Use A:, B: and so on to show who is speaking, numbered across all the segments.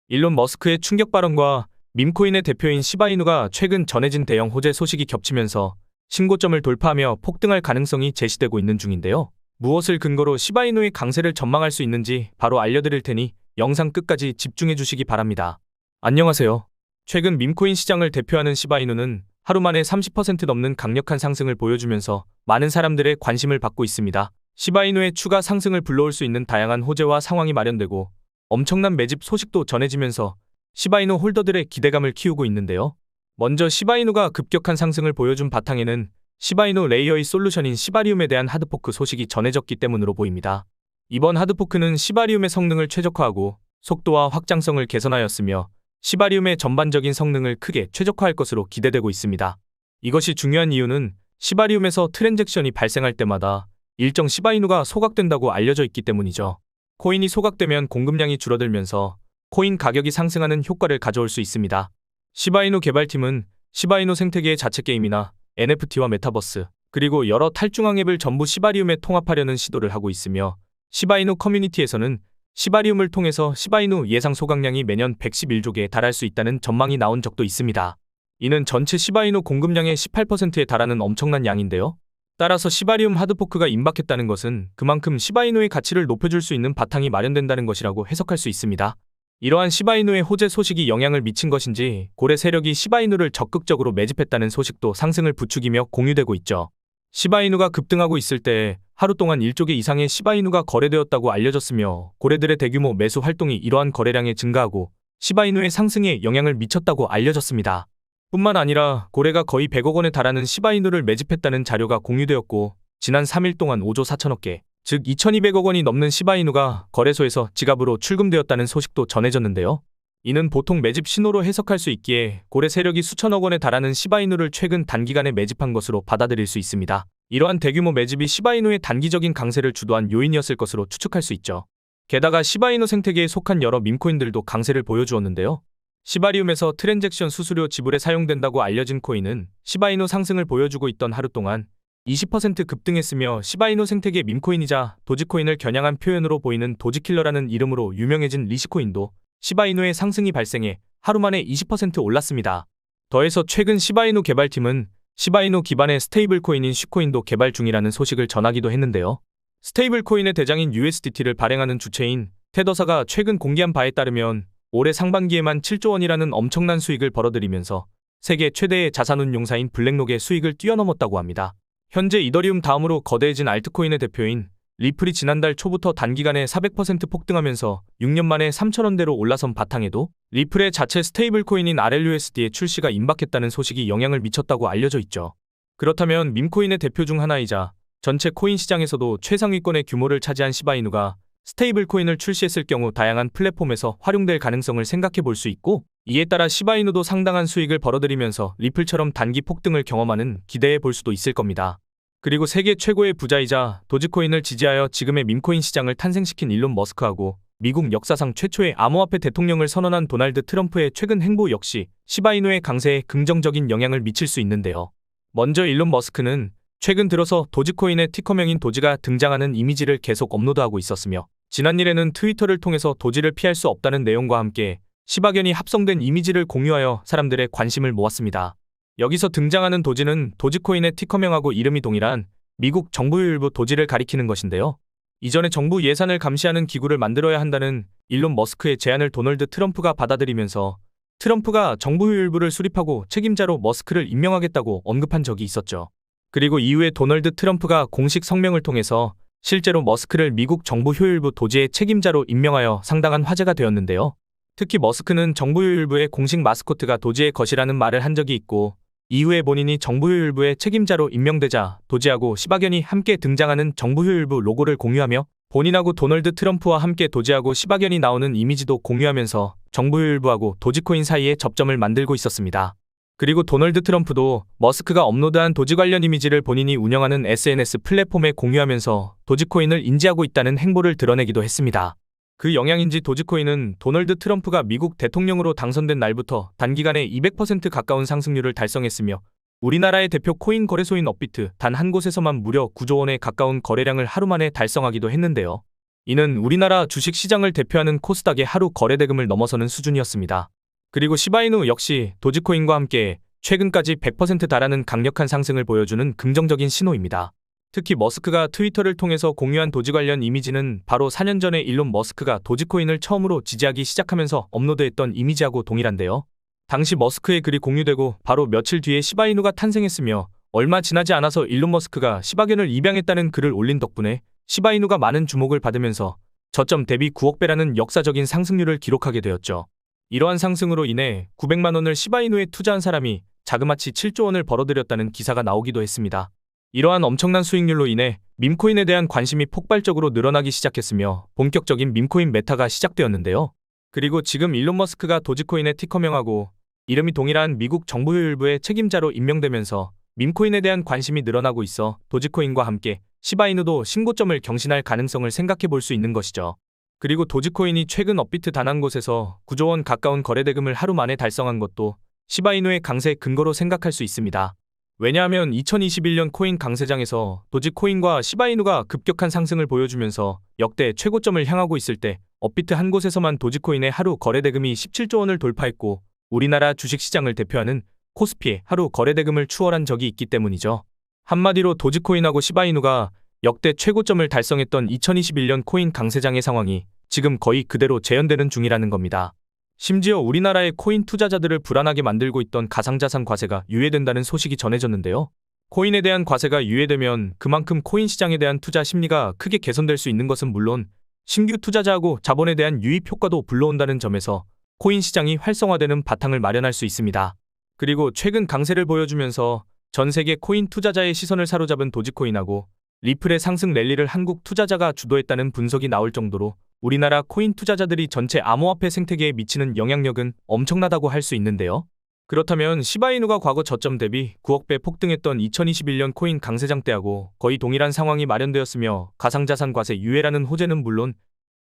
A: 일론 머스크의 충격 발언과 밈코인의 대표인 시바이누가 최근 전해진 대형 호재 소식이 겹치면서 신고점을 돌파하며 폭등할 가능성이 제시되고 있는 중인데요. 무엇을 근거로 시바이누의 강세를 전망할 수 있는지 바로 알려드릴 테니 영상 끝까지 집중해 주시기 바랍니다. 안녕하세요. 최근 밈코인 시장을 대표하는 시바이누는 하루 만에 30% 넘는 강력한 상승을 보여주면서 많은 사람들의 관심을 받고 있습니다. 시바이누의 추가 상승을 불러올 수 있는 다양한 호재와 상황이 마련되고 엄청난 매집 소식도 전해지면서 시바이누 홀더들의 기대감을 키우고 있는데요. 먼저 시바이누가 급격한 상승을 보여준 바탕에는 시바이누 레이어의 솔루션인 시바리움에 대한 하드포크 소식이 전해졌기 때문으로 보입니다. 이번 하드포크는 시바리움의 성능을 최적화하고 속도와 확장성을 개선하였으며 시바리움의 전반적인 성능을 크게 최적화할 것으로 기대되고 있습니다. 이것이 중요한 이유는 시바리움에서 트랜잭션이 발생할 때마다 일정 시바이누가 소각된다고 알려져 있기 때문이죠. 코인이 소각되면 공급량이 줄어들면서 코인 가격이 상승하는 효과를 가져올 수 있습니다. 시바이누 개발팀은 시바이누 생태계의 자체 게임이나 NFT와 메타버스, 그리고 여러 탈중앙 앱을 전부 시바리움에 통합하려는 시도를 하고 있으며 시바이누 커뮤니티에서는 시바리움을 통해서 시바이누 예상 소각량이 매년 111조 개에 달할 수 있다는 전망이 나온 적도 있습니다. 이는 전체 시바이누 공급량의 18%에 달하는 엄청난 양인데요. 따라서 시바리움 하드포크가 임박했다는 것은 그만큼 시바이누의 가치를 높여줄 수 있는 바탕이 마련된다는 것이라고 해석할 수 있습니다. 이러한 시바이누의 호재 소식이 영향을 미친 것인지 고래 세력이 시바이누를 적극적으로 매집했다는 소식도 상승을 부추기며 공유되고 있죠. 시바이누가 급등하고 있을 때 하루 동안 1조 개 이상의 시바이누가 거래되었다고 알려졌으며 고래들의 대규모 매수 활동이 이러한 거래량에 증가하고 시바이누의 상승에 영향을 미쳤다고 알려졌습니다. 뿐만 아니라 고래가 거의 100억 원에 달하는 시바이누를 매집했다는 자료가 공유되었고 지난 3일 동안 5조 4천억 개, 즉 2200억 원이 넘는 시바이누가 거래소에서 지갑으로 출금되었다는 소식도 전해졌는데요. 이는 보통 매집 신호로 해석할 수 있기에 고래 세력이 수천억 원에 달하는 시바이누를 최근 단기간에 매집한 것으로 받아들일 수 있습니다. 이러한 대규모 매집이 시바이누의 단기적인 강세를 주도한 요인이었을 것으로 추측할 수 있죠. 게다가 시바이누 생태계에 속한 여러 밈코인들도 강세를 보여주었는데요. 시바리움에서 트랜잭션 수수료 지불에 사용된다고 알려진 코인은 시바이누 상승을 보여주고 있던 하루 동안 20% 급등했으며 시바이누 생태계 밈코인이자 도지코인을 겨냥한 표현으로 보이는 도지킬러라는 이름으로 유명해진 리시코인도 시바이누의 상승이 발생해 하루 만에 20% 올랐습니다. 더해서 최근 시바이누 개발팀은 시바이누 기반의 스테이블 코인인 쉬코인도 개발 중이라는 소식을 전하기도 했는데요. 스테이블 코인의 대장인 USDT를 발행하는 주체인 테더사가 최근 공개한 바에 따르면 올해 상반기에만 7조 원이라는 엄청난 수익을 벌어들이면서 세계 최대의 자산운용사인 블랙록의 수익을 뛰어넘었다고 합니다. 현재 이더리움 다음으로 거대해진 알트코인의 대표인 리플이 지난달 초부터 단기간에 400% 폭등하면서 6년 만에 3,000원대로 올라선 바탕에도 리플의 자체 스테이블 코인인 RLUSD의 출시가 임박했다는 소식이 영향을 미쳤다고 알려져 있죠. 그렇다면 밈코인의 대표 중 하나이자 전체 코인 시장에서도 최상위권의 규모를 차지한 시바이누가 스테이블 코인을 출시했을 경우 다양한 플랫폼에서 활용될 가능성을 생각해 볼 수 있고, 이에 따라 시바이누도 상당한 수익을 벌어들이면서 리플처럼 단기 폭등을 경험하는 기대해 볼 수도 있을 겁니다. 그리고 세계 최고의 부자이자 도지코인을 지지하여 지금의 밈코인 시장을 탄생시킨 일론 머스크하고 미국 역사상 최초의 암호화폐 대통령을 선언한 도널드 트럼프의 최근 행보 역시 시바이누의 강세에 긍정적인 영향을 미칠 수 있는데요. 먼저 일론 머스크는 최근 들어서 도지코인의 티커명인 도지가 등장하는 이미지를 계속 업로드하고 있었으며 지난일에는 트위터를 통해서 도지를 피할 수 없다는 내용과 함께 시바견이 합성된 이미지를 공유하여 사람들의 관심을 모았습니다. 여기서 등장하는 도지는 도지코인의 티커명하고 이름이 동일한 미국 정부의 일부 도지를 가리키는 것인데요. 이전에 정부 예산을 감시하는 기구를 만들어야 한다는 일론 머스크의 제안을 도널드 트럼프가 받아들이면서 트럼프가 정부의 일부를 수립하고 책임자로 머스크를 임명하겠다고 언급한 적이 있었죠. 그리고 이후에 도널드 트럼프가 공식 성명을 통해서 실제로 머스크를 미국 정부 효율부 도지의 책임자로 임명하여 상당한 화제가 되었는데요. 특히 머스크는 정부 효율부의 공식 마스코트가 도지의 것이라는 말을 한 적이 있고, 이후에 본인이 정부 효율부의 책임자로 임명되자 도지하고 시바견이 함께 등장하는 정부 효율부 로고를 공유하며 본인하고 도널드 트럼프와 함께 도지하고 시바견이 나오는 이미지도 공유하면서 정부 효율부하고 도지코인 사이에 접점을 만들고 있었습니다. 그리고 도널드 트럼프도 머스크가 업로드한 도지 관련 이미지를 본인이 운영하는 SNS 플랫폼에 공유하면서 도지코인을 인지하고 있다는 행보를 드러내기도 했습니다. 그 영향인지 도지코인은 도널드 트럼프가 미국 대통령으로 당선된 날부터 단기간에 200% 가까운 상승률을 달성했으며 우리나라의 대표 코인 거래소인 업비트 단 한 곳에서만 무려 9조 원에 가까운 거래량을 하루 만에 달성하기도 했는데요. 이는 우리나라 주식시장을 대표하는 코스닥의 하루 거래대금을 넘어서는 수준이었습니다. 그리고 시바이누 역시 도지코인과 함께 최근까지 100% 달하는 강력한 상승을 보여주는 긍정적인 신호입니다. 특히 머스크가 트위터를 통해서 공유한 도지 관련 이미지는 바로 4년 전에 일론 머스크가 도지코인을 처음으로 지지하기 시작하면서 업로드했던 이미지하고 동일한데요. 당시 머스크의 글이 공유되고 바로 며칠 뒤에 시바이누가 탄생했으며 얼마 지나지 않아서 일론 머스크가 시바견을 입양했다는 글을 올린 덕분에 시바이누가 많은 주목을 받으면서 저점 대비 9억 배라는 역사적인 상승률을 기록하게 되었죠. 이러한 상승으로 인해 900만 원을 시바이누에 투자한 사람이 자그마치 7조 원을 벌어들였다는 기사가 나오기도 했습니다. 이러한 엄청난 수익률로 인해 밈코인에 대한 관심이 폭발적으로 늘어나기 시작했으며 본격적인 밈코인 메타가 시작되었는데요. 그리고 지금 일론 머스크가 도지코인의 티커명하고 이름이 동일한 미국 정부효 일부의 책임자로 임명되면서 밈코인에 대한 관심이 늘어나고 있어 도지코인과 함께 시바이누도 신고점을 경신할 가능성을 생각해 볼 수 있는 것이죠. 그리고 도지코인이 최근 업비트 단한 곳에서 9조 원 가까운 거래대금을 하루 만에 달성한 것도 시바이누의 강세 근거로 생각할 수 있습니다. 왜냐하면 2021년 코인 강세장에서 도지코인과 시바이누가 급격한 상승을 보여주면서 역대 최고점을 향하고 있을 때 업비트 한 곳에서만 도지코인의 하루 거래대금이 17조 원을 돌파했고 우리나라 주식시장을 대표하는 코스피의 하루 거래대금을 추월한 적이 있기 때문이죠. 한마디로 도지코인하고 시바이누가 역대 최고점을 달성했던 2021년 코인 강세장의 상황이 지금 거의 그대로 재현되는 중이라는 겁니다. 심지어 우리나라의 코인 투자자들을 불안하게 만들고 있던 가상자산 과세가 유예된다는 소식이 전해졌는데요. 코인에 대한 과세가 유예되면 그만큼 코인 시장에 대한 투자 심리가 크게 개선될 수 있는 것은 물론 신규 투자자하고 자본에 대한 유입 효과도 불러온다는 점에서 코인 시장이 활성화되는 바탕을 마련할 수 있습니다. 그리고 최근 강세를 보여주면서 전 세계 코인 투자자의 시선을 사로잡은 도지코인하고 리플의 상승 랠리를 한국 투자자가 주도했다는 분석이 나올 정도로 우리나라 코인 투자자들이 전체 암호화폐 생태계에 미치는 영향력은 엄청나다고 할 수 있는데요. 그렇다면 시바이누가 과거 저점 대비 9억 배 폭등했던 2021년 코인 강세장 때하고 거의 동일한 상황이 마련되었으며 가상자산 과세 유예라는 호재는 물론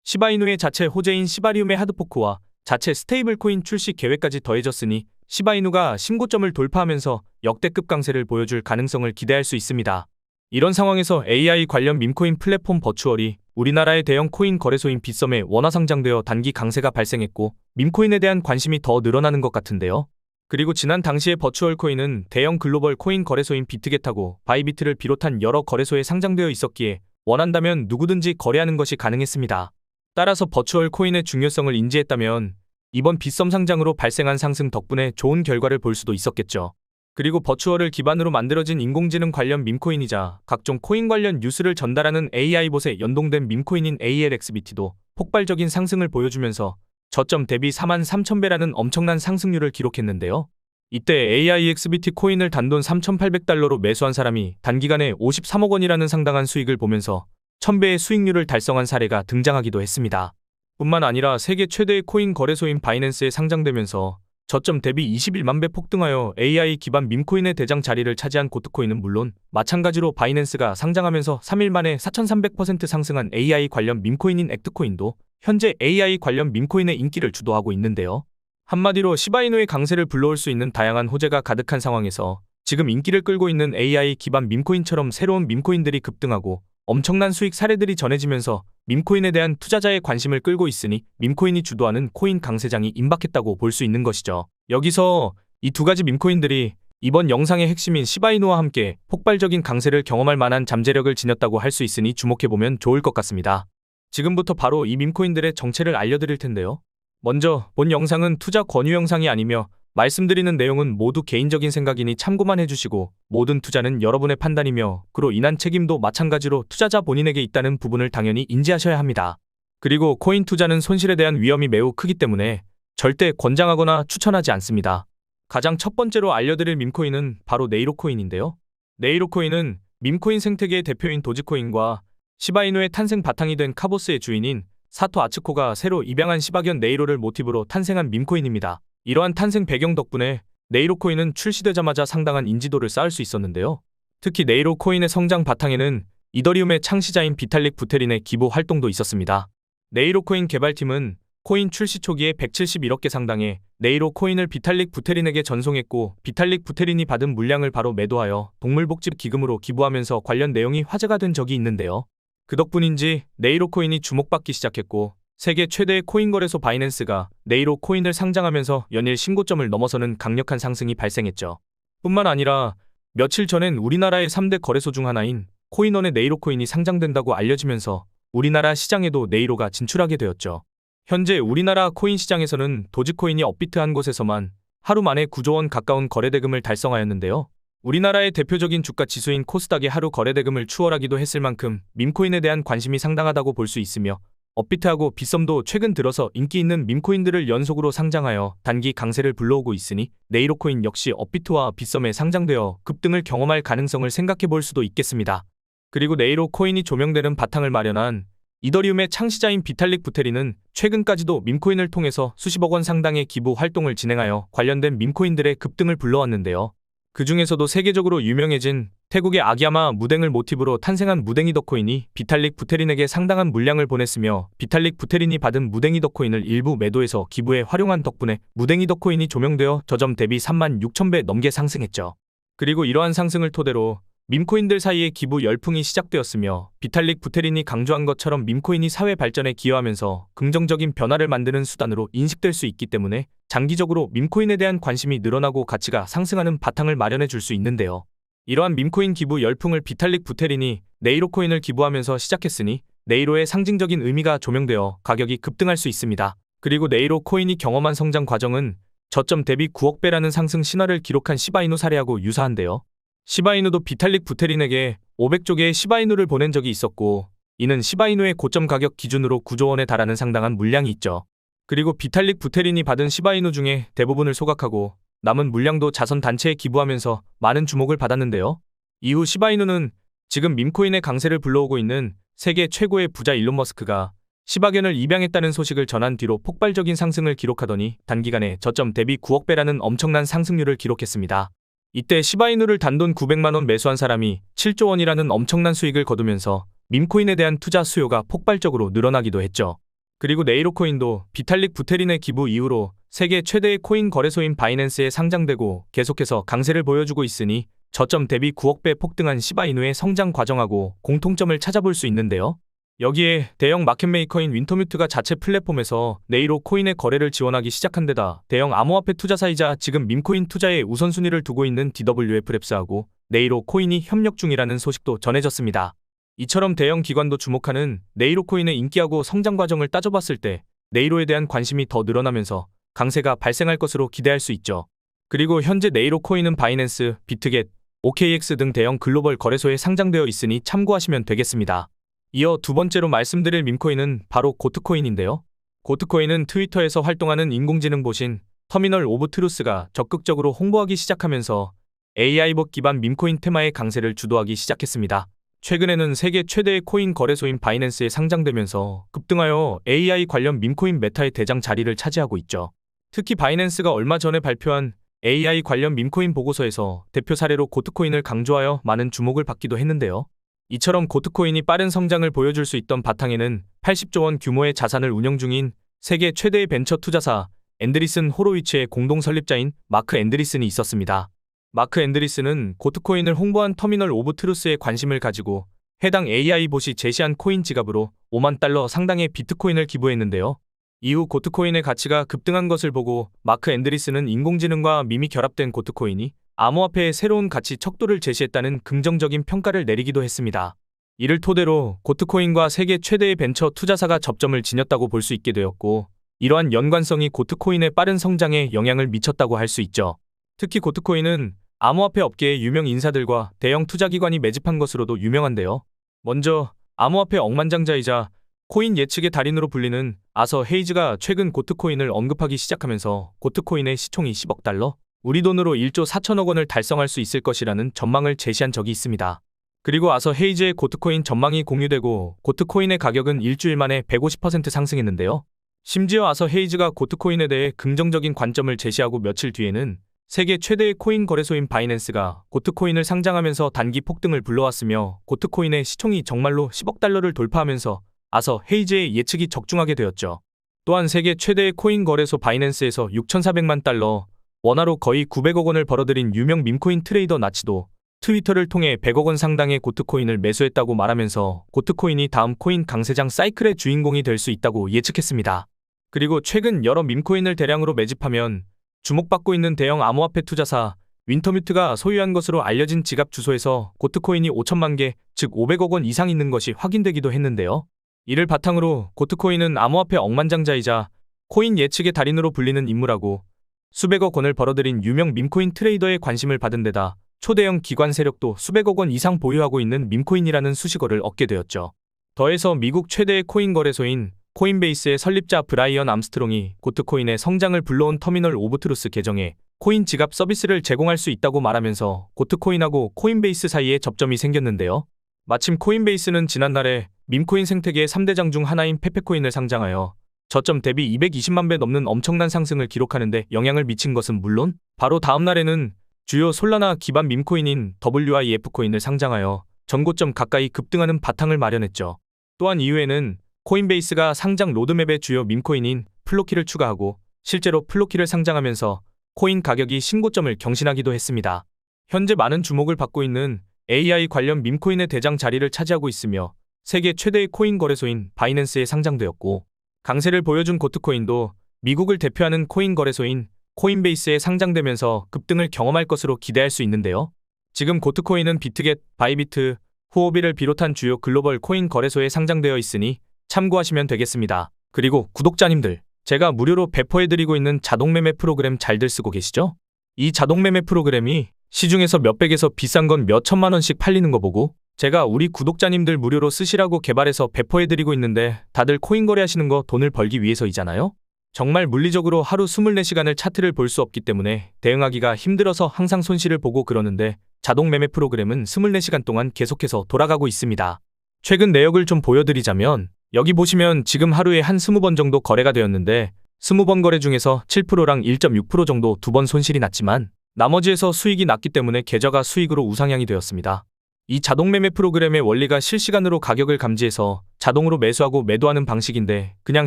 A: 시바이누의 자체 호재인 시바리움의 하드포크와 자체 스테이블 코인 출시 계획까지 더해졌으니 시바이누가 신고점을 돌파하면서 역대급 강세를 보여줄 가능성을 기대할 수 있습니다. 이런 상황에서 AI 관련 밈코인 플랫폼 버추얼이 우리나라의 대형 코인 거래소인 빗썸에 원화 상장되어 단기 강세가 발생했고 밈코인에 대한 관심이 더 늘어나는 것 같은데요. 그리고 지난 당시에 버추얼 코인은 대형 글로벌 코인 거래소인 비트겟하고 바이비트를 비롯한 여러 거래소에 상장되어 있었기에 원한다면 누구든지 거래하는 것이 가능했습니다. 따라서 버추얼 코인의 중요성을 인지했다면 이번 빗썸 상장으로 발생한 상승 덕분에 좋은 결과를 볼 수도 있었겠죠. 그리고 버추얼을 기반으로 만들어진 인공지능 관련 밈코인이자 각종 코인 관련 뉴스를 전달하는 AI봇에 연동된 밈코인인 ALXBT도 폭발적인 상승을 보여주면서 저점 대비 43,000배라는 엄청난 상승률을 기록했는데요. 이때 AIXBT 코인을 단돈 3,800달러로 매수한 사람이 단기간에 53억 원이라는 상당한 수익을 보면서 1000배의 수익률을 달성한 사례가 등장하기도 했습니다. 뿐만 아니라 세계 최대의 코인 거래소인 바이낸스에 상장되면서 저점 대비 21만 배 폭등하여 AI 기반 밈코인의 대장 자리를 차지한 고트코인은 물론 마찬가지로 바이낸스가 상장하면서 3일 만에 4,300% 상승한 AI 관련 밈코인인 액트코인도 현재 AI 관련 밈코인의 인기를 주도하고 있는데요. 한마디로 시바이누의 강세를 불러올 수 있는 다양한 호재가 가득한 상황에서 지금 인기를 끌고 있는 AI 기반 밈코인처럼 새로운 밈코인들이 급등하고 엄청난 수익 사례들이 전해지면서 밈코인에 대한 투자자의 관심을 끌고 있으니 밈코인이 주도하는 코인 강세장이 임박했다고 볼 수 있는 것이죠. 여기서 이 두 가지 밈코인들이 이번 영상의 핵심인 시바이누와 함께 폭발적인 강세를 경험할 만한 잠재력을 지녔다고 할 수 있으니 주목해보면 좋을 것 같습니다. 지금부터 바로 이 밈코인들의 정체를 알려드릴 텐데요. 먼저 본 영상은 투자 권유 영상이 아니며 말씀드리는 내용은 모두 개인적인 생각이니 참고만 해주시고 모든 투자는 여러분의 판단이며 그로 인한 책임도 마찬가지로 투자자 본인에게 있다는 부분을 당연히 인지하셔야 합니다. 그리고 코인 투자는 손실에 대한 위험이 매우 크기 때문에 절대 권장하거나 추천하지 않습니다. 가장 첫 번째로 알려드릴 밈코인은 바로 네이로코인인데요. 네이로코인은 밈코인 생태계의 대표인 도지코인과 시바이누의 탄생 바탕이 된 카보스의 주인인 사토 아츠코가 새로 입양한 시바견 네이로를 모티브로 탄생한 밈코인입니다. 이러한 탄생 배경 덕분에 네이로 코인은 출시되자마자 상당한 인지도를 쌓을 수 있었는데요. 특히 네이로 코인의 성장 바탕에는 이더리움의 창시자인 비탈릭 부테린의 기부 활동도 있었습니다. 네이로 코인 개발팀은 코인 출시 초기에 171억 개 상당의 네이로 코인을 비탈릭 부테린에게 전송했고 비탈릭 부테린이 받은 물량을 바로 매도하여 동물복지 기금으로 기부하면서 관련 내용이 화제가 된 적이 있는데요. 그 덕분인지 네이로 코인이 주목받기 시작했고 세계 최대의 코인 거래소 바이낸스가 네이로 코인을 상장하면서 연일 신고점을 넘어서는 강력한 상승이 발생했죠. 뿐만 아니라 며칠 전엔 우리나라의 3대 거래소 중 하나인 코인원의 네이로 코인이 상장된다고 알려지면서 우리나라 시장에도 네이로가 진출하게 되었죠. 현재 우리나라 코인 시장에서는 도지코인이 업비트한 곳에서만 하루 만에 9조 원 가까운 거래대금을 달성하였는데요. 우리나라의 대표적인 주가 지수인 코스닥의 하루 거래대금을 추월하기도 했을 만큼 밈코인에 대한 관심이 상당하다고 볼 수 있으며 업비트하고 빗썸도 최근 들어서 인기 있는 밈코인들을 연속으로 상장하여 단기 강세를 불러오고 있으니 네이로코인 역시 업비트와 빗썸에 상장되어 급등을 경험할 가능성을 생각해 볼 수도 있겠습니다. 그리고 네이로 코인이 조명되는 바탕을 마련한 이더리움의 창시자인 비탈릭 부테린은 최근까지도 밈코인을 통해서 수십억 원 상당의 기부 활동을 진행하여 관련된 밈코인들의 급등을 불러왔는데요. 그 중에서도 세계적으로 유명해진 태국의 아기야마 무댕을 모티브로 탄생한 무댕이 덕코인이 비탈릭 부테린에게 상당한 물량을 보냈으며 비탈릭 부테린이 받은 무댕이 덕코인을 일부 매도해서 기부에 활용한 덕분에 무댕이 덕코인이 조명되어 저점 대비 36,000배 넘게 상승했죠. 그리고 이러한 상승을 토대로 밈코인들 사이에 기부 열풍이 시작되었으며 비탈릭 부테린이 강조한 것처럼 밈코인이 사회 발전에 기여하면서 긍정적인 변화를 만드는 수단으로 인식될 수 있기 때문에 장기적으로 밈코인에 대한 관심이 늘어나고 가치가 상승하는 바탕을 마련해 줄 수 있는데요. 이러한 밈코인 기부 열풍을 비탈릭 부테린이 네이로 코인을 기부하면서 시작했으니 네이로의 상징적인 의미가 조명되어 가격이 급등할 수 있습니다. 그리고 네이로 코인이 경험한 성장 과정은 저점 대비 9억 배라는 상승 신화를 기록한 시바이누 사례하고 유사한데요. 시바이누도 비탈릭 부테린에게 500조 개의 시바이누를 보낸 적이 있었고 이는 시바이누의 고점 가격 기준으로 9조 원에 달하는 상당한 물량이 있죠. 그리고 비탈릭 부테린이 받은 시바이누 중에 대부분을 소각하고 남은 물량도 자선 단체에 기부하면서 많은 주목을 받았는데요. 이후 시바이누는 지금 밈코인의 강세를 불러오고 있는 세계 최고의 부자 일론 머스크가 시바견을 입양했다는 소식을 전한 뒤로 폭발적인 상승을 기록하더니 단기간에 저점 대비 9억 배라는 엄청난 상승률을 기록했습니다. 이때 시바이누를 단돈 900만 원 매수한 사람이 7조 원이라는 엄청난 수익을 거두면서 밈코인에 대한 투자 수요가 폭발적으로 늘어나기도 했죠. 그리고 네이로코인도 비탈릭 부테린의 기부 이후로 세계 최대의 코인 거래소인 바이낸스에 상장되고 계속해서 강세를 보여주고 있으니 저점 대비 9억 배 폭등한 시바이누의 성장 과정하고 공통점을 찾아볼 수 있는데요. 여기에 대형 마켓메이커인 윈터뮤트가 자체 플랫폼에서 네이로 코인의 거래를 지원하기 시작한 데다 대형 암호화폐 투자사이자 지금 밈코인 투자에 우선순위를 두고 있는 DWF랩스하고 네이로 코인이 협력 중이라는 소식도 전해졌습니다. 이처럼 대형 기관도 주목하는 네이로 코인의 인기하고 성장 과정을 따져봤을 때 네이로에 대한 관심이 더 늘어나면서 강세가 발생할 것으로 기대할 수 있죠. 그리고 현재 네이로 코인은 바이낸스, 비트겟, OKX 등 대형 글로벌 거래소에 상장되어 있으니 참고하시면 되겠습니다. 이어 두 번째로 말씀드릴 밈코인은 바로 고트코인인데요. 고트코인은 트위터에서 활동하는 인공지능 보신 터미널 오브 트루스가 적극적으로 홍보하기 시작하면서 AI봇 기반 밈코인 테마의 강세를 주도하기 시작했습니다. 최근에는 세계 최대의 코인 거래소인 바이낸스에 상장되면서 급등하여 AI 관련 밈코인 메타의 대장 자리를 차지하고 있죠. 특히 바이낸스가 얼마 전에 발표한 AI 관련 밈코인 보고서에서 대표 사례로 고트코인을 강조하여 많은 주목을 받기도 했는데요. 이처럼 고트코인이 빠른 성장을 보여줄 수 있던 바탕에는 80조 원 규모의 자산을 운영 중인 세계 최대의 벤처 투자사 앤드리슨 호로위츠의 공동 설립자인 마크 앤드리슨이 있었습니다. 마크 앤드리슨은 고트코인을 홍보한 터미널 오브 트루스에 관심을 가지고 해당 AI봇이 제시한 코인 지갑으로 5만 달러 상당의 비트코인을 기부했는데요. 이후 고트코인의 가치가 급등한 것을 보고 마크 앤드리슨은 인공지능과 밈이 결합된 고트코인이 암호화폐의 새로운 가치 척도를 제시했다는 긍정적인 평가를 내리기도 했습니다. 이를 토대로 고트코인과 세계 최대의 벤처 투자사가 접점을 지녔다고 볼 수 있게 되었고 이러한 연관성이 고트코인의 빠른 성장에 영향을 미쳤다고 할 수 있죠. 특히 고트코인은 암호화폐 업계의 유명 인사들과 대형 투자기관이 매집한 것으로도 유명한데요. 먼저 암호화폐 억만장자이자 코인 예측의 달인으로 불리는 아서 헤이즈가 최근 고트코인을 언급하기 시작하면서 고트코인의 시총이 10억 달러, 우리 돈으로 1조 4천억 원을 달성할 수 있을 것이라는 전망을 제시한 적이 있습니다. 그리고 아서 헤이즈의 고트코인 전망이 공유되고 고트코인의 가격은 일주일 만에 150% 상승했는데요. 심지어 아서 헤이즈가 고트코인에 대해 긍정적인 관점을 제시하고 며칠 뒤에는 세계 최대의 코인 거래소인 바이낸스가 고트코인을 상장하면서 단기 폭등을 불러왔으며 고트코인의 시총이 정말로 10억 달러를 돌파하면서 아서 헤이즈의 예측이 적중하게 되었죠. 또한 세계 최대의 코인 거래소 바이낸스에서 6,400만 달러, 원화로 거의 900억 원을 벌어들인 유명 밈코인 트레이더 나치도 트위터를 통해 100억 원 상당의 고트코인을 매수했다고 말하면서 고트코인이 다음 코인 강세장 사이클의 주인공이 될 수 있다고 예측했습니다. 그리고 최근 여러 밈코인을 대량으로 매집하면 주목받고 있는 대형 암호화폐 투자사 윈터뮤트가 소유한 것으로 알려진 지갑 주소에서 고트코인이 5천만 개, 즉 500억 원 이상 있는 것이 확인되기도 했는데요. 이를 바탕으로 고트코인은 암호화폐 억만장자이자 코인 예측의 달인으로 불리는 인물하고 수백억 원을 벌어들인 유명 밈코인 트레이더의 관심을 받은 데다 초대형 기관 세력도 수백억 원 이상 보유하고 있는 밈코인이라는 수식어를 얻게 되었죠. 더해서 미국 최대의 코인 거래소인 코인베이스의 설립자 브라이언 암스트롱이 고트코인의 성장을 불러온 터미널 오브 트루스 계정에 코인 지갑 서비스를 제공할 수 있다고 말하면서 고트코인하고 코인베이스 사이에 접점이 생겼는데요. 마침 코인베이스는 지난날에 밈코인 생태계의 3대장 중 하나인 페페코인을 상장하여 저점 대비 220만 배 넘는 엄청난 상승을 기록하는데 영향을 미친 것은 물론 바로 다음 날에는 주요 솔라나 기반 밈코인인 WIF 코인을 상장하여 전고점 가까이 급등하는 바탕을 마련했죠. 또한 이후에는 코인베이스가 상장 로드맵에 주요 밈코인인 플로키를 추가하고 실제로 플로키를 상장하면서 코인 가격이 신고점을 경신하기도 했습니다. 현재 많은 주목을 받고 있는 AI 관련 밈코인의 대장 자리를 차지하고 있으며 세계 최대의 코인 거래소인 바이낸스에 상장되었고 강세를 보여준 고트코인도 미국을 대표하는 코인 거래소인 코인베이스에 상장되면서 급등을 경험할 것으로 기대할 수 있는데요. 지금 고트코인은 비트겟, 바이비트, 후오비를 비롯한 주요 글로벌 코인 거래소에 상장되어 있으니 참고하시면 되겠습니다. 그리고 구독자님들, 제가 무료로 배포해드리고 있는 자동매매 프로그램 잘들 쓰고 계시죠? 이 자동매매 프로그램이 시중에서 몇백에서 비싼 건 몇천만 원씩 팔리는 거 보고 제가 우리 구독자님들 무료로 쓰시라고 개발해서 배포해드리고 있는데 다들 코인 거래하시는 거 돈을 벌기 위해서이잖아요? 정말 물리적으로 하루 24시간을 차트를 볼 수 없기 때문에 대응하기가 힘들어서 항상 손실을 보고 그러는데 자동매매 프로그램은 24시간 동안 계속해서 돌아가고 있습니다. 최근 내역을 좀 보여드리자면 여기 보시면 지금 하루에 한 20번 정도 거래가 되었는데 20번 거래 중에서 7%랑 1.6% 정도 2번 손실이 났지만 나머지에서 수익이 났기 때문에 계좌가 수익으로 우상향이 되었습니다. 이 자동매매 프로그램의 원리가 실시간으로 가격을 감지해서 자동으로 매수하고 매도하는 방식인데 그냥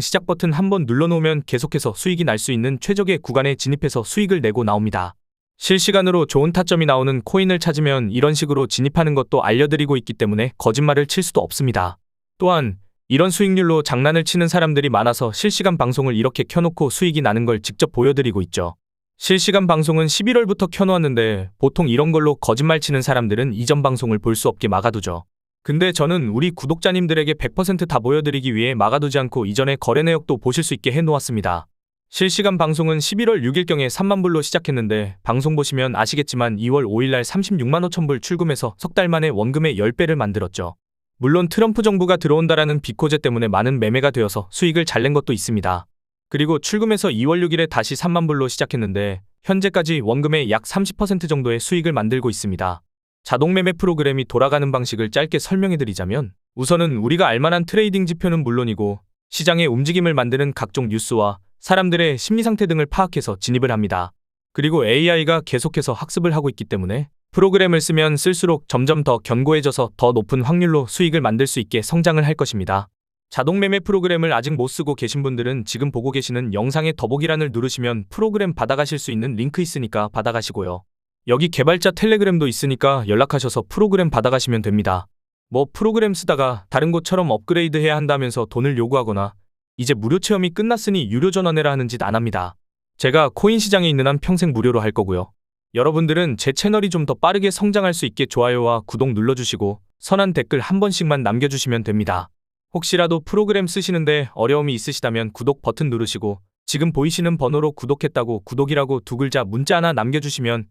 A: 시작 버튼 한번 눌러놓으면 계속해서 수익이 날 수 있는 최적의 구간에 진입해서 수익을 내고 나옵니다. 실시간으로 좋은 타점이 나오는 코인을 찾으면 이런 식으로 진입하는 것도 알려드리고 있기 때문에 거짓말을 칠 수도 없습니다. 또한 이런 수익률로 장난을 치는 사람들이 많아서 실시간 방송을 이렇게 켜놓고 수익이 나는 걸 직접 보여드리고 있죠. 실시간 방송은 11월부터 켜놓았는데 보통 이런 걸로 거짓말 치는 사람들은 이전 방송을 볼 수 없게 막아두죠. 근데 저는 우리 구독자님들에게 100% 다 보여드리기 위해 막아두지 않고 이전의 거래 내역도 보실 수 있게 해놓았습니다. 실시간 방송은 11월 6일경에 3만 불로 시작했는데 방송 보시면 아시겠지만 2월 5일날 36만 5천 불 출금해서 석 달 만에 원금의 10배를 만들었죠. 물론 트럼프 정부가 들어온다라는 비코제 때문에 많은 매매가 되어서 수익을 잘 낸 것도 있습니다. 그리고 출금해서 2월 6일에 다시 3만 불로 시작했는데 현재까지 원금의 약 30% 정도의 수익을 만들고 있습니다. 자동매매 프로그램이 돌아가는 방식을 짧게 설명해드리자면 우선은 우리가 알만한 트레이딩 지표는 물론이고 시장의 움직임을 만드는 각종 뉴스와 사람들의 심리상태 등을 파악해서 진입을 합니다. 그리고 AI가 계속해서 학습을 하고 있기 때문에 프로그램을 쓰면 쓸수록 점점 더 견고해져서 더 높은 확률로 수익을 만들 수 있게 성장을 할 것입니다. 자동매매 프로그램을 아직 못 쓰고 계신 분들은 지금 보고 계시는 영상의 더보기란을 누르시면 프로그램 받아가실 수 있는 링크 있으니까 받아가시고요. 여기 개발자 텔레그램도 있으니까 연락하셔서 프로그램 받아가시면 됩니다. 뭐 프로그램 쓰다가 다른 곳처럼 업그레이드 해야 한다면서 돈을 요구하거나 이제 무료 체험이 끝났으니 유료 전환해라 하는 짓 안 합니다. 제가 코인 시장에 있는 한 평생 무료로 할 거고요. 여러분들은 제 채널이 좀 더 빠르게 성장할 수 있게 좋아요와 구독 눌러주시고 선한 댓글 한 번씩만 남겨주시면 됩니다. 혹시라도 프로그램 쓰시는데 어려움이 있으시다면 구독 버튼 누르시고 지금 보이시는 번호로 구독했다고 구독이라고 두 글자 문자 하나 남겨주시면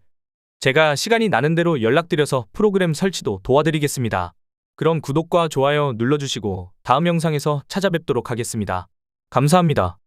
A: 제가 시간이 나는 대로 연락드려서 프로그램 설치도 도와드리겠습니다. 그럼 구독과 좋아요 눌러주시고 다음 영상에서 찾아뵙도록 하겠습니다. 감사합니다.